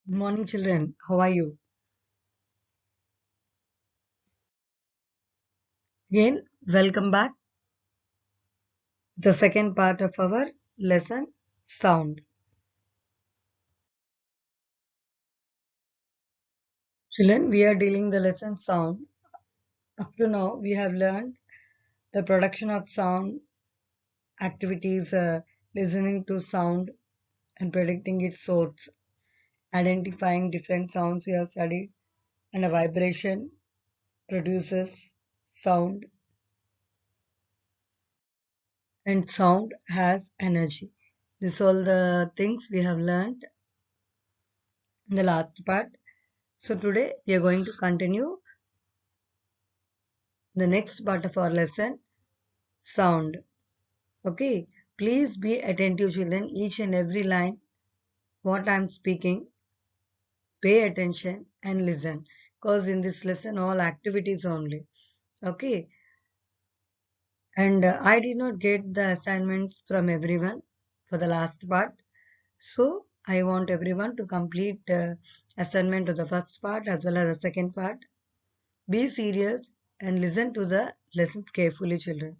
Good morning, children. How are you? Again, welcome back. The second part of our lesson, sound. Children, we are dealing the lesson sound. Up to now, we have learned the production of sound, activities, listening to sound and predicting its source, identifying different sounds we have studied, and a vibration produces sound, and sound has energy. These all the things we have learned in the last part. So today we are going to continue the next part of our lesson, sound. Okay, please be attentive, children. Each and every line, what I'm speaking, pay attention and listen. Because in this lesson, all activities only. Okay, and I did not get the assignments from everyone for the last part. So I want everyone to complete assignment of the first part as well as the second part. Be serious and listen to the lessons carefully, children.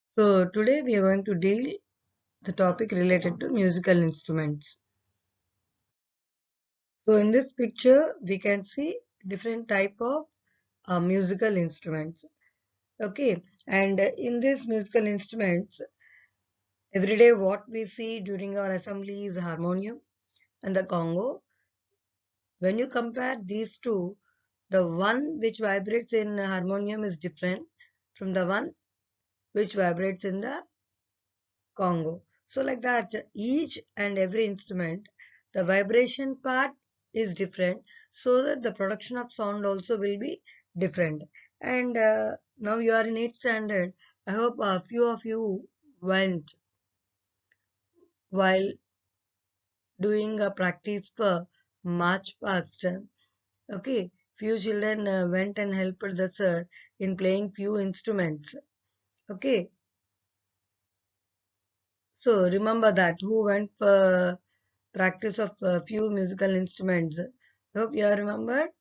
So today we are going to deal the topic related to musical instruments. So in this picture we can see different type of musical instruments. Okay, and in these musical instruments, every day what we see during our assembly is harmonium and the congo. When you compare these two, the one which vibrates in harmonium is different from the one which vibrates in the Congo. So like that, each and every instrument, the vibration part is different, so that the production of sound also will be different. And now you are in 8th standard. I hope a few of you went while doing a practice for March past. Okay, few children went and helped the sir in playing few instruments. Okay, so remember that who went for practice of a few musical instruments. Hope you are remembered.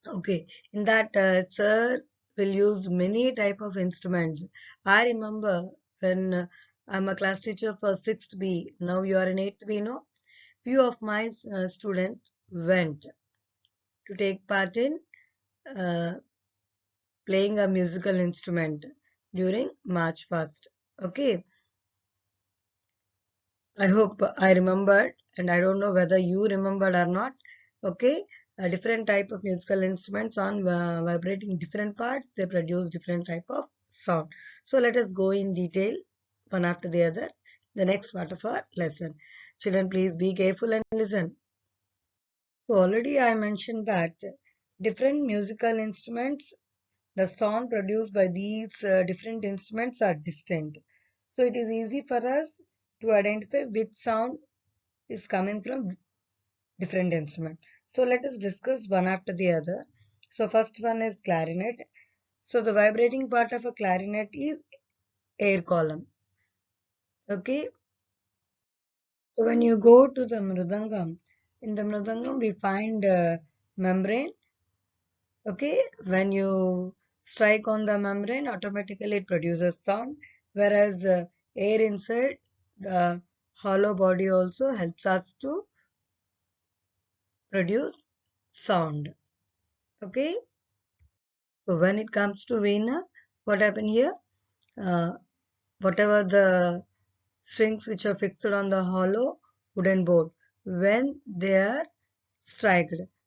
Okay, in that sir will use many type of instruments. I remember when I'm a class teacher for 6th B. Now you are in 8th B. No, few of my students went to take part in uh, playing a musical instrument during March 1st. Okay, I hope I remembered, and I don't know whether you remembered or not. Okay, a different type of musical instruments on vibrating different parts, they produce different type of sound. So let us go in detail one after the other. The next part of our lesson. Children, please be careful and listen. So already I mentioned that different musical instruments, the sound produced by these different instruments are distinct. So it is easy for us to identify which sound is coming from different instrument. So let us discuss one after the other. So first one is clarinet. So the vibrating part of a clarinet is air column. Okay. So when you go to the mridangam, in the mridangam we find membrane. Okay. When you strike on the membrane, automatically it produces sound. Whereas air inside the hollow body also helps us to produce sound. Okay. So when it comes to vena, what happened here? Uh, Whatever the strings which are fixed on the hollow wooden board, when they are struck,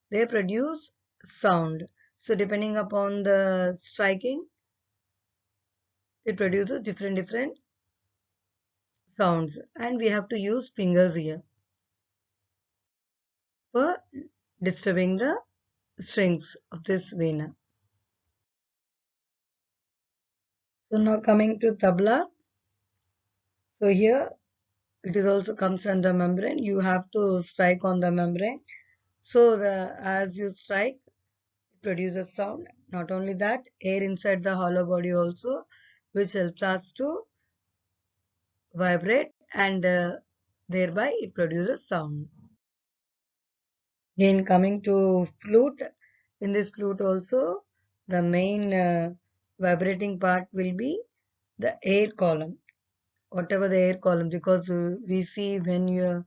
they produce sound. So depending upon the striking, it produces different sounds, and we have to use fingers here for disturbing the strings of this vena. So now coming to tabla. So here it is also comes under membrane. You have to strike on the membrane. So as you strike, it produces sound. Not only that, air inside the hollow body also, which helps us to vibrate and thereby it produces sound. Again, coming to flute, in this flute also, the main vibrating part will be the air column, whatever the air column, because we see when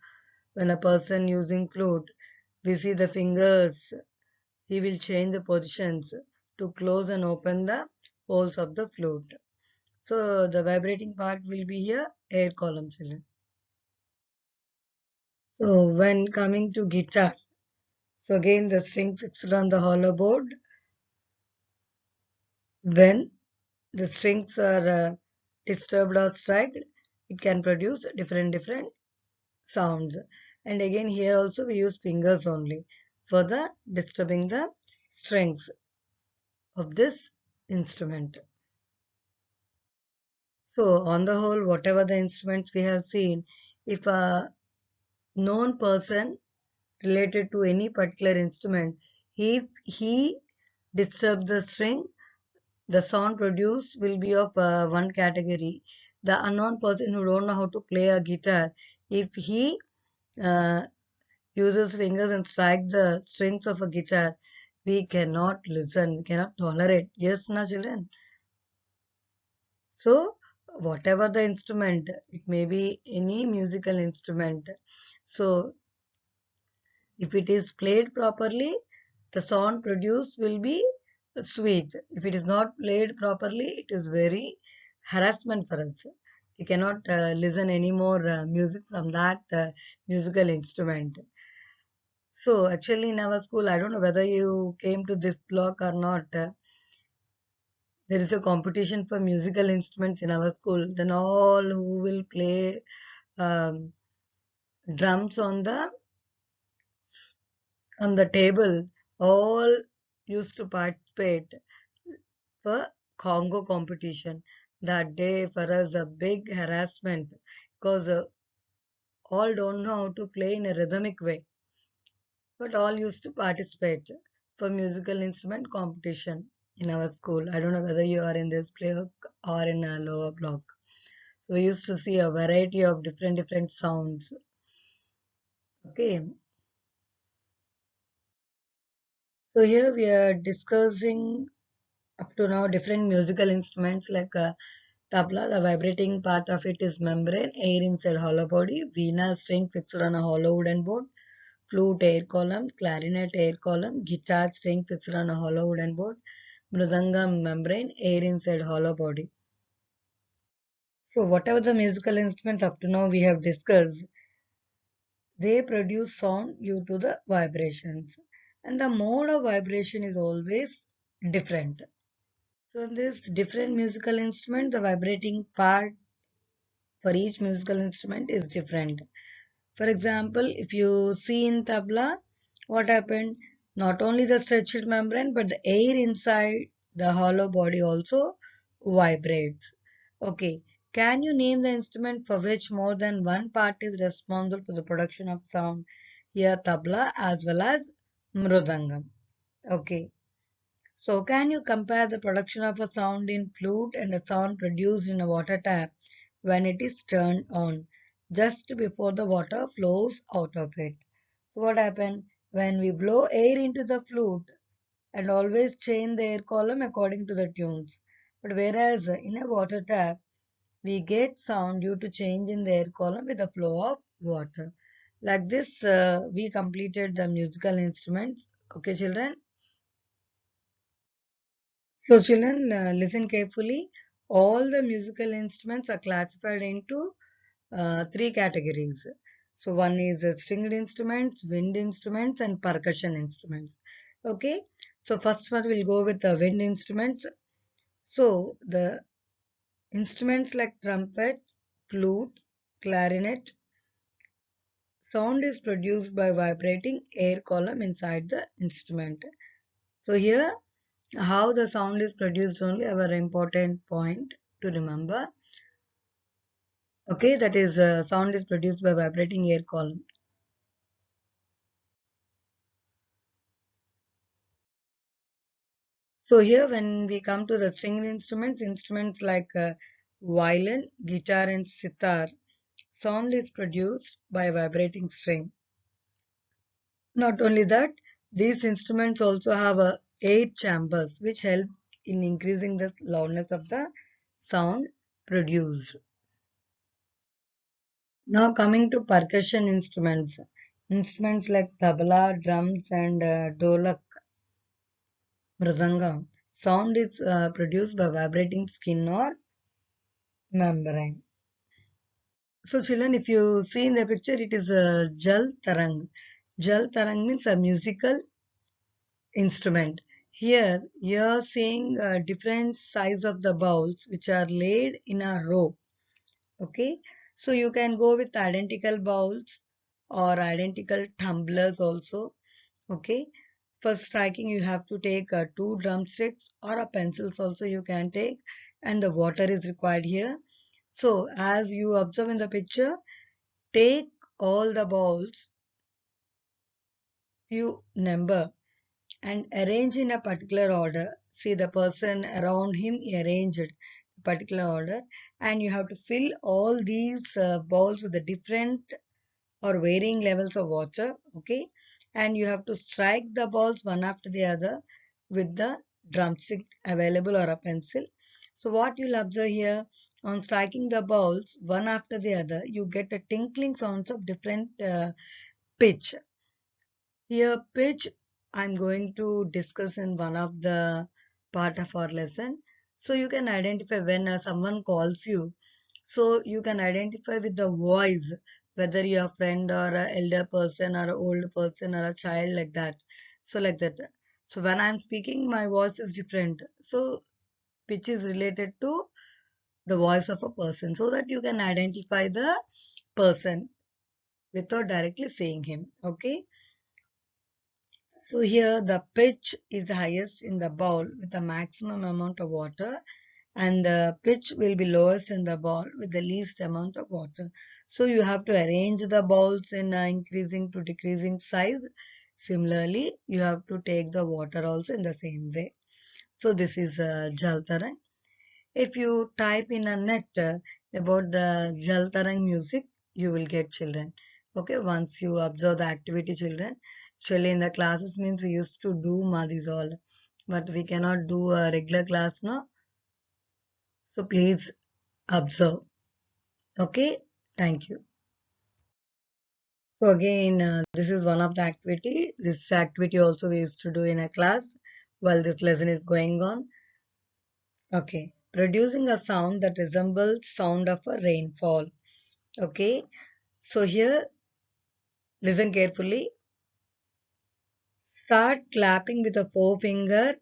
a person using flute, we see the fingers, he will change the positions to close and open the holes of the flute. So the vibrating part will be here air column, children. So when coming to guitar, so again the string fixed on the hollow board. When the strings are disturbed or struck, it can produce different sounds. And again here also we use fingers only for the disturbing the strings of this instrument. So on the whole, whatever the instruments we have seen, if a known person related to any particular instrument, if he disturbs the string, the sound produced will be of one category. The unknown person who don't know how to play a guitar, if he uh, uses fingers and strike the strings of a guitar, we cannot listen, we cannot tolerate. Yes, na children? So, whatever the instrument, it may be any musical instrument. So, if it is played properly, the sound produced will be sweet. If it is not played properly, it is very harassment for us. We cannot listen any more music from that musical instrument. So, actually, in our school, I don't know whether you came to this block or not. There is a competition for musical instruments in our school. Then all who will play um, drums on the table, all used to participate for Congo competition. That day for us a big harassment because all don't know how to play in a rhythmic way, but all used to participate for musical instrument competition in our school. I don't know whether you are in this block or in a lower block. So we used to see a variety of different sounds. Okay, so here we are discussing up to now different musical instruments like tabla. The vibrating part of it is membrane, air inside hollow body, veena string fixed on a hollow wooden board, flute air column, clarinet air column, guitar string fixed on a hollow wooden board, mridangam membrane, air inside hollow body. So whatever the musical instruments up to now we have discussed, they produce sound due to the vibrations. And the mode of vibration is always different. So in this different musical instrument, the vibrating part for each musical instrument is different. For example, if you see in tabla, what happened? Not only the stretched membrane, but the air inside the hollow body also vibrates. Okay, can you name the instrument for which more than one part is responsible for the production of sound? Here, tabla as well as mridangam. Okay, so can you compare the production of a sound in flute and a sound produced in a water tap when it is turned on just before the water flows out of it? So what happens when we blow air into the flute and always change the air column according to the tunes? But whereas in a water tap, we get sound due to change in the air column with the flow of water. Like this, we completed the musical instruments. Okay, children? So, children, listen carefully. All the musical instruments are classified into three categories. So, one is stringed instruments, wind instruments, and percussion instruments. Okay. So, first one will go with the wind instruments. So, the instruments like trumpet, flute, clarinet, sound is produced by vibrating air column inside the instrument. So, here how the sound is produced only our important point to remember. Okay, that is sound is produced by vibrating air column. So here when we come to the stringed instruments, instruments like violin, guitar and sitar, sound is produced by a vibrating string. Not only that, these instruments also have 8 chambers which help in increasing the loudness of the sound produced. Now coming to percussion instruments. Instruments like tabla, drums and dholak, mridangam. Sound is produced by vibrating skin or membrane. So children, if you see in the picture, it is a jal tarang. Jal tarang means a musical instrument. Here, you're seeing different size of the bowls which are laid in a row. Okay, so you can go with identical bowls or identical tumblers also. Okay, for striking, you have to take 2 drumsticks or a pencils also you can take, and the water is required here. So, as you observe in the picture, take all the bowls you number and arrange in a particular order. See the person around him arranged particular order, and you have to fill all these bowls with the different or varying levels of water. Okay, and you have to strike the balls one after the other with the drumstick available or a pencil. So what you'll observe here, on striking the balls one after the other, you get a tinkling sounds of different pitch. Here pitch I'm going to discuss in one of the part of our lesson. So you can identify when someone calls you. So you can identify with the voice whether you're a friend or an elder person or an old person or a child, like that. So like that. So when I'm speaking, my voice is different. So pitch is related to the voice of a person, so that you can identify the person without directly seeing him. Okay. So here the pitch is the highest in the bowl with the maximum amount of water, and the pitch will be lowest in the bowl with the least amount of water. So you have to arrange the bowls in increasing to decreasing size. Similarly, you have to take the water also in the same way. So this is Jal Tarang. If you type in a net about the Jal Tarang music, you will get children. Okay, once you observe the activity, children. Actually, in the classes means we used to do Madhis all, but we cannot do a regular class now. So please observe. Okay, thank you. So again, this is one of the activity. This activity also we used to do in a class while this lesson is going on. Okay, producing a sound that resembles sound of a rainfall. Okay, so here listen carefully. Start clapping with a forefinger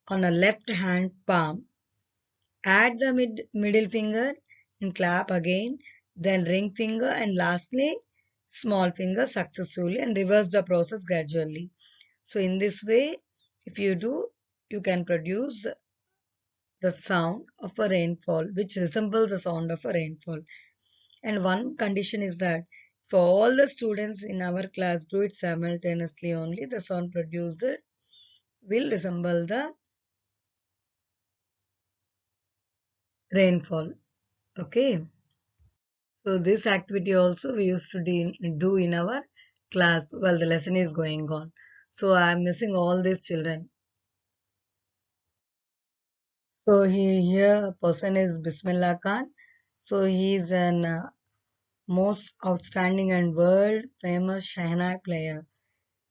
on a left hand palm. Add the middle finger and clap again, then ring finger and lastly small finger successively, and reverse the process gradually. So in this way, if you do, you can produce the sound of a rainfall which resembles the sound of a rainfall. And one condition is that for all the students in our class do it simultaneously only, the sound produced will resemble the rainfall. Okay. So this activity also we used to do in our class while the lesson is going on. So I am missing all these children. So here a person is Bismillah Khan. So he is an most outstanding and world famous Shehnai player.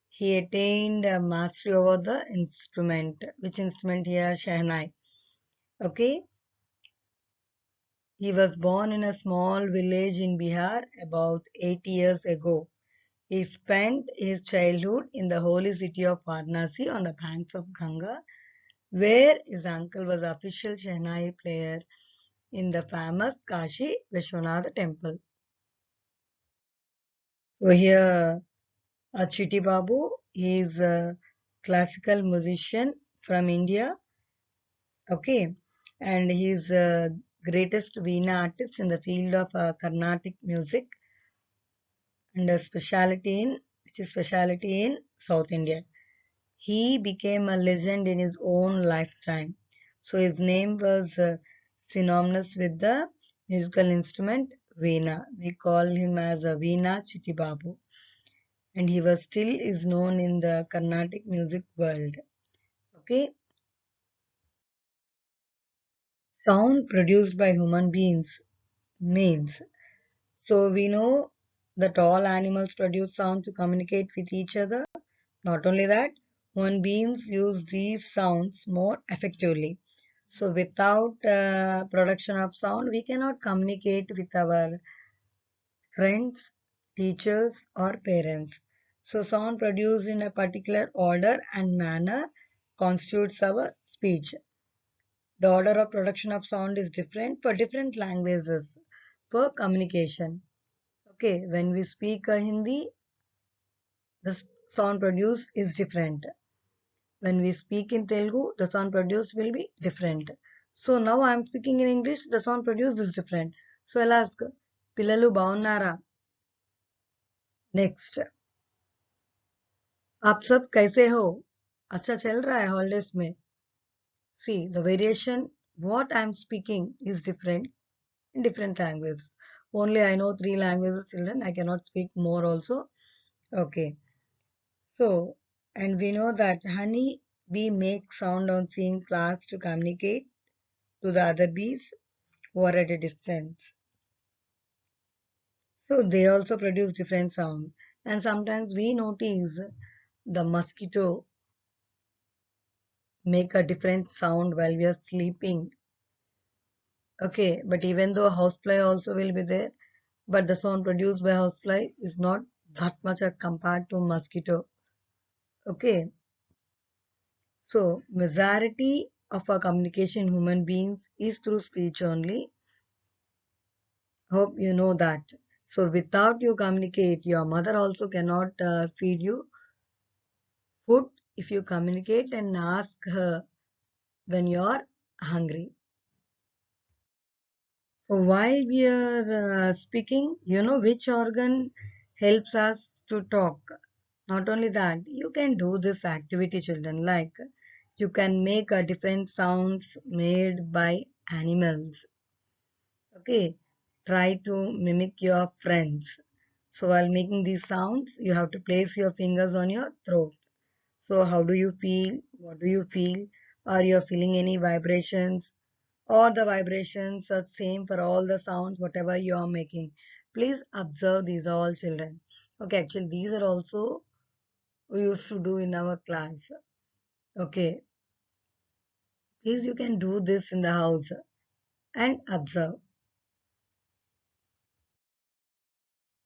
He attained mastery over the instrument. Which instrument here? Shehnai. Okay. He was born in a small village in Bihar about 80 years ago. He spent his childhood in the holy city of Varanasi on the banks of Ganga, where his uncle was official Shehnai player in the famous Kashi Vishwanath temple. So here, Chiti Babu, he is a classical musician from India. Okay, and he is the greatest Veena artist in the field of Carnatic music, and a specialty in which is specialty in South India. He became a legend in his own lifetime. So his name was synonymous with the musical instrument Veena. We call him as a Veena Chittibabu, and he was still is known in the Carnatic music world. Okay, sound produced by human beings means, so we know that all animals produce sound to communicate with each other. Not only that, human beings use these sounds more effectively. So without production of sound, we cannot communicate with our friends, teachers, or parents. So sound produced in a particular order and manner constitutes our speech. The order of production of sound is different for different languages for communication. Okay, when we speak Hindi, the sound produced is different. When we speak in Telugu, the sound produced will be different. So now I am speaking in English, the sound produced is different. So I'll ask, Pillalu baunnara? Next, आप सब कैसे हो? अच्छा चल रहा है holidays में? See, the variation, what I am speaking is different in different languages. Only I know three languages, children. I cannot speak more also. Okay. So, and we know that honey bee make sound on seeing flowers to communicate to the other bees who are at a distance. So they also produce different sounds. And sometimes we notice the mosquito make a different sound while we are sleeping. Okay, but even though housefly also will be there, but the sound produced by housefly is not that much as compared to mosquito. Okay, so majority of our communication human beings is through speech only. Hope you know that. So without you communicate, your mother also cannot feed you food if you communicate and ask her when you're hungry. So while we are speaking, you know which organ helps us to talk. Not only that, you can do this activity, children, like you can make different sounds made by animals. Okay, try to mimic your friends. So while making these sounds, you have to place your fingers on your throat. So how do you feel? What do you feel? Are you feeling any vibrations? Or the vibrations are same for all the sounds, whatever you are making. Please observe these all children. Okay, actually these are also we used to do in our class. Okay, please you can do this in the house and observe.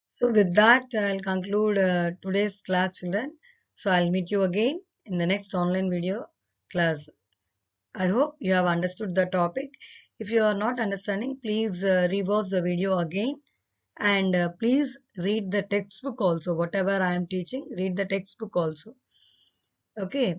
So with that, I'll conclude today's class, children. So I'll meet you again in the next online video class. I hope you have understood the topic. If you are not understanding, please rewatch the video again and please read the textbook also. Whatever I am teaching, read the textbook also. Okay.